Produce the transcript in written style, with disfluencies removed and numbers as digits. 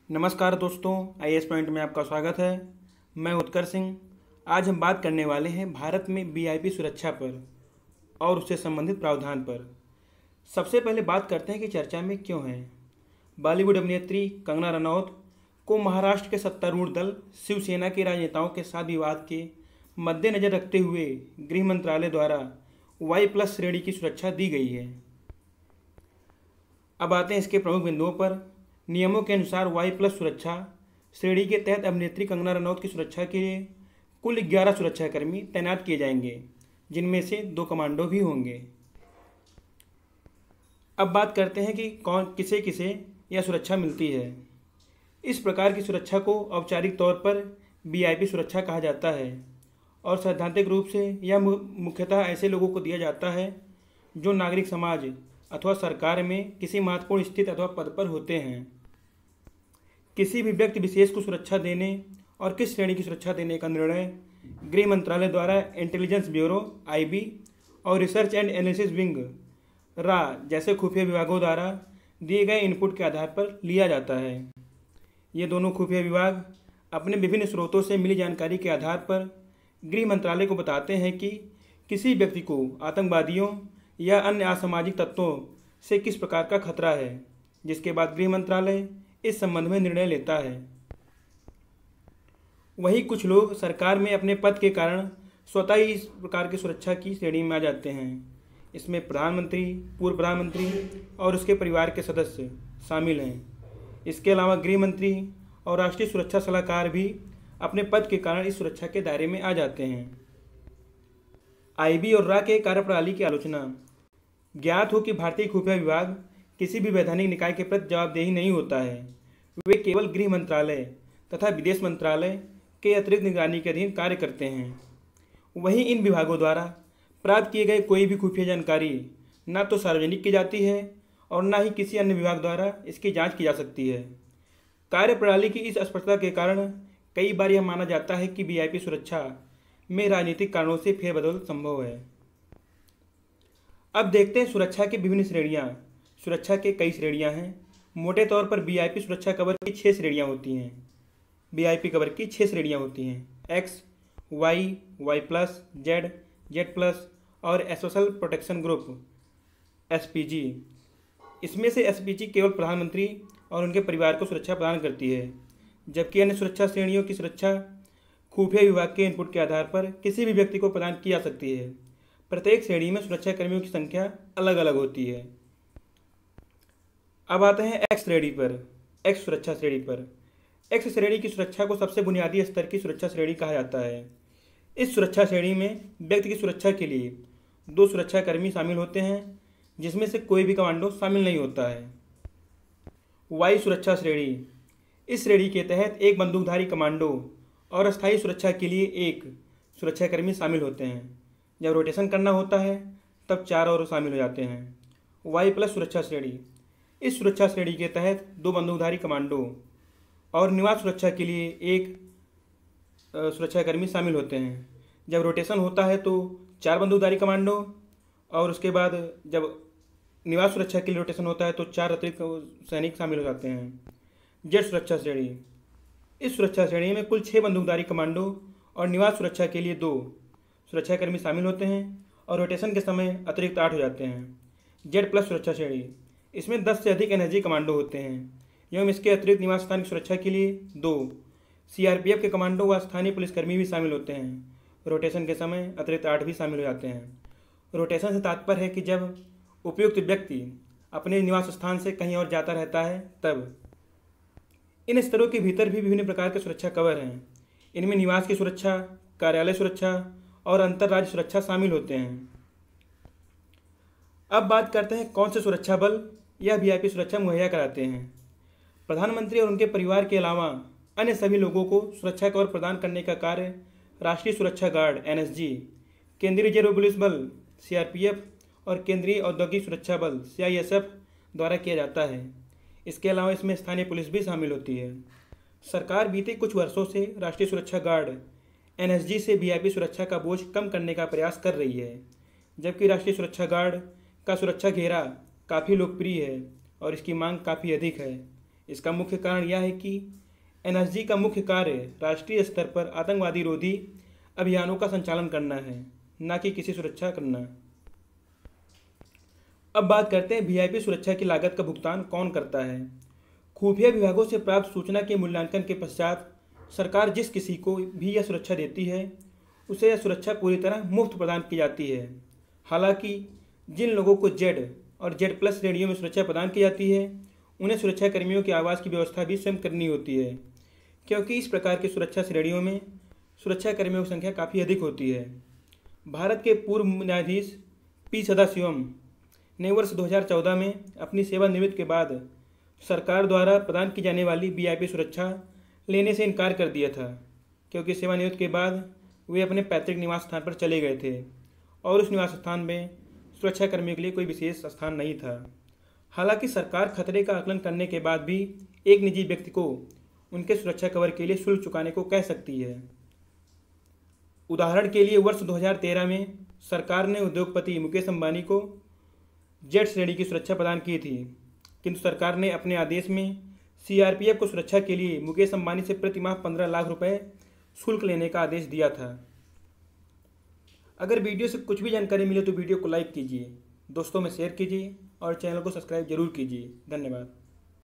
नमस्कार दोस्तों, IAS point में आपका स्वागत है। मैं उत्कर्ष सिंह। आज हम बात करने वाले हैं भारत में वीआईपी सुरक्षा पर और उससे संबंधित प्रावधान पर। सबसे पहले बात करते हैं कि चर्चा में क्यों है। बॉलीवुड अभिनेत्री कंगना रनौत को महाराष्ट्र के सत्तारूढ़ दल शिवसेना के राजनेताओं के साथ विवाद के मद्देनजर रखते हुए गृह मंत्रालय द्वारा Y+ श्रेणी की सुरक्षा दी गई है। अब आते हैं इसके प्रमुख बिंदुओं पर। नियमों के अनुसार Y+ सुरक्षा श्रेणी के तहत अभिनेत्री कंगना रनौत की सुरक्षा के लिए कुल 11 सुरक्षाकर्मी तैनात किए जाएंगे, जिनमें से 2 कमांडो भी होंगे। अब बात करते हैं कि किसे किसे यह सुरक्षा मिलती है। इस प्रकार की सुरक्षा को औपचारिक तौर पर वीआईपी सुरक्षा कहा जाता है और सैद्धांतिक रूप से यह मुख्यतः ऐसे लोगों को दिया जाता है जो नागरिक समाज अथवा सरकार में किसी महत्वपूर्ण स्थिति अथवा पद पर होते हैं। किसी भी व्यक्ति विशेष को सुरक्षा देने और किस श्रेणी की सुरक्षा देने का निर्णय गृह मंत्रालय द्वारा इंटेलिजेंस ब्यूरो (IB) और research and analysis wing (RA) जैसे खुफिया विभागों द्वारा दिए गए इनपुट के आधार पर लिया जाता है। ये दोनों खुफिया विभाग अपने विभिन्न स्रोतों से मिली जानकारी के आधार पर गृह मंत्रालय को बताते हैं कि किसी व्यक्ति को आतंकवादियों या अन्य असामाजिक तत्वों से किस प्रकार का खतरा है, जिसके बाद गृह मंत्रालय इस संबंध में निर्णय लेता है। वहीं कुछ लोग सरकार में अपने पद के कारण स्वतः ही इस प्रकार की सुरक्षा की श्रेणी में आ जाते हैं। इसमें प्रधानमंत्री, पूर्व प्रधानमंत्री और उसके परिवार के सदस्य शामिल हैं। इसके अलावा गृह मंत्री और राष्ट्रीय सुरक्षा सलाहकार भी अपने पद के कारण इस सुरक्षा के दायरे में आ जाते हैं। IB और RA के कार्यप्रणाली की आलोचना। ज्ञात हो कि भारतीय खुफिया विभाग किसी भी वैधानिक निकाय के प्रति जवाबदेही नहीं होता है। वे केवल गृह मंत्रालय तथा विदेश मंत्रालय के अतिरिक्त निगरानी के अधीन कार्य करते हैं। वहीं इन विभागों द्वारा प्राप्त किए गए कोई भी खुफिया जानकारी न तो सार्वजनिक की जाती है और न ही किसी अन्य विभाग द्वारा इसकी जांच की जा सकती है। कार्यप्रणाली की इस अस्पष्टता के कारण कई बार यह माना जाता है कि वीआईपी सुरक्षा में राजनीतिक कारणों से फेरबदल संभव है। अब देखते हैं सुरक्षा की विभिन्न श्रेणियां। सुरक्षा के कई श्रेणियां हैं। मोटे तौर पर वीआईपी सुरक्षा कवर की 6 श्रेणियां होती हैं। वीआईपी कवर की 6 श्रेणियां होती हैं: X, Y, Y+, Z, Z+ और स्पेशल प्रोटेक्शन ग्रुप (SPG). इसमें से SPG केवल प्रधानमंत्री और उनके परिवार को सुरक्षा प्रदान करती है, जबकि अन्य सुरक्षा श्रेणियों की सुरक्षा खुफिया विभाग के इनपुट के आधार पर किसी भी व्यक्ति को प्रदान की जा सकती है। प्रत्येक श्रेणी में सुरक्षाकर्मियों की संख्या अलग अलग होती है। अब आते हैं X श्रेणी पर। X सुरक्षा श्रेणी पर। X श्रेणी की सुरक्षा को सबसे बुनियादी स्तर की सुरक्षा श्रेणी कहा जाता है। इस सुरक्षा श्रेणी में व्यक्ति की सुरक्षा के लिए 2 सुरक्षाकर्मी शामिल होते हैं, जिसमें से कोई भी कमांडो शामिल नहीं होता है। Y सुरक्षा श्रेणी। इस श्रेणी के तहत एक बंदूकधारी कमांडो और अस्थायी सुरक्षा के लिए 1 सुरक्षाकर्मी शामिल होते हैं। जब रोटेशन करना होता है तब 4 और शामिल हो जाते हैं। Y+ सुरक्षा श्रेणी। इस सुरक्षा श्रेणी के तहत 2 बंदूकधारी कमांडो और निवास सुरक्षा के लिए 1 सुरक्षाकर्मी शामिल होते हैं। जब रोटेशन होता है तो 4 बंदूकधारी कमांडो और उसके बाद जब निवास सुरक्षा के लिए रोटेशन होता है तो 4 अतिरिक्त सैनिक शामिल हो जाते हैं। Z सुरक्षा श्रेणी। इस सुरक्षा श्रेणी में कुल 6 बंदूकधारी कमांडो और निवास सुरक्षा के लिए 2 सुरक्षाकर्मी शामिल होते हैं और रोटेशन के समय अतिरिक्त 8 हो जाते हैं। Z+ सुरक्षा श्रेणी। इसमें 10 से अधिक एनर्जी कमांडो होते हैं एवं इसके अतिरिक्त निवास स्थान की सुरक्षा के लिए 2 CRPF के कमांडो व स्थानीय पुलिसकर्मी भी शामिल होते हैं। रोटेशन के समय अतिरिक्त 8 भी शामिल हो जाते हैं। रोटेशन से तात्पर्य है कि जब उपयुक्त व्यक्ति अपने निवास स्थान से कहीं और जाता रहता है तब। इन स्तरों के भीतर भी विभिन्न प्रकार के सुरक्षा कवर हैं। इनमें निवास की सुरक्षा, कार्यालय सुरक्षा और अंतर्राज्य सुरक्षा शामिल होते हैं। अब बात करते हैं कौन से सुरक्षा बल यह वीआईपी सुरक्षा मुहैया कराते हैं। प्रधानमंत्री और उनके परिवार के अलावा अन्य सभी लोगों को सुरक्षा कवर प्रदान करने का कार्य राष्ट्रीय सुरक्षा गार्ड (NSG), केंद्रीय रिजर्व पुलिस बल (CRPF) और केंद्रीय औद्योगिक सुरक्षा बल (CISF) द्वारा किया जाता है। इसके अलावा इसमें स्थानीय पुलिस भी शामिल होती है। सरकार बीते कुछ वर्षों से राष्ट्रीय सुरक्षा गार्ड (NSG) से वीआईपी सुरक्षा का बोझ कम करने का प्रयास कर रही है, जबकि राष्ट्रीय सुरक्षा गार्ड का सुरक्षा घेरा काफ़ी लोकप्रिय है और इसकी मांग काफ़ी अधिक है। इसका मुख्य कारण यह है कि एनएसजी का मुख्य कार्य राष्ट्रीय स्तर पर आतंकवादी रोधी अभियानों का संचालन करना है, न कि किसी सुरक्षा करना। अब बात करते हैं वीआईपी सुरक्षा की लागत का भुगतान कौन करता है। खुफिया विभागों से प्राप्त सूचना के मूल्यांकन के पश्चात सरकार जिस किसी को भी यह सुरक्षा देती है उसे यह सुरक्षा पूरी तरह मुफ्त प्रदान की जाती है। हालांकि जिन लोगों को जेड और जेड प्लस श्रेणियों में सुरक्षा प्रदान की जाती है उन्हें सुरक्षा कर्मियों के आवास की व्यवस्था भी स्वयं करनी होती है, क्योंकि इस प्रकार की सुरक्षा श्रेणियों में सुरक्षा कर्मियों की संख्या काफ़ी अधिक होती है। भारत के पूर्व न्यायाधीश पी सदाशिवम ने वर्ष 2014 में अपनी सेवानिवृत्ति के बाद सरकार द्वारा प्रदान की जाने वाली वीआईपी सुरक्षा लेने से इनकार कर दिया था, क्योंकि सेवानिवृत्ति के बाद वे अपने पैतृक निवास स्थान पर चले गए थे और उस निवास स्थान में सुरक्षा कर्मियों के लिए कोई विशेष स्थान नहीं था। हालांकि सरकार खतरे का आकलन करने के बाद भी एक निजी व्यक्ति को उनके सुरक्षा कवर के लिए शुल्क चुकाने को कह सकती है। उदाहरण के लिए वर्ष 2013 में सरकार ने उद्योगपति मुकेश अंबानी को जेड श्रेणी की सुरक्षा प्रदान की थी, किंतु सरकार ने अपने आदेश में सीआरपीएफ को सुरक्षा के लिए मुकेश अंबानी से प्रति माह 15 लाख रुपए शुल्क लेने का आदेश दिया था। अगर वीडियो से कुछ भी जानकारी मिले तो वीडियो को लाइक कीजिए, दोस्तों में शेयर कीजिए और चैनल को सब्सक्राइब जरूर कीजिए। धन्यवाद।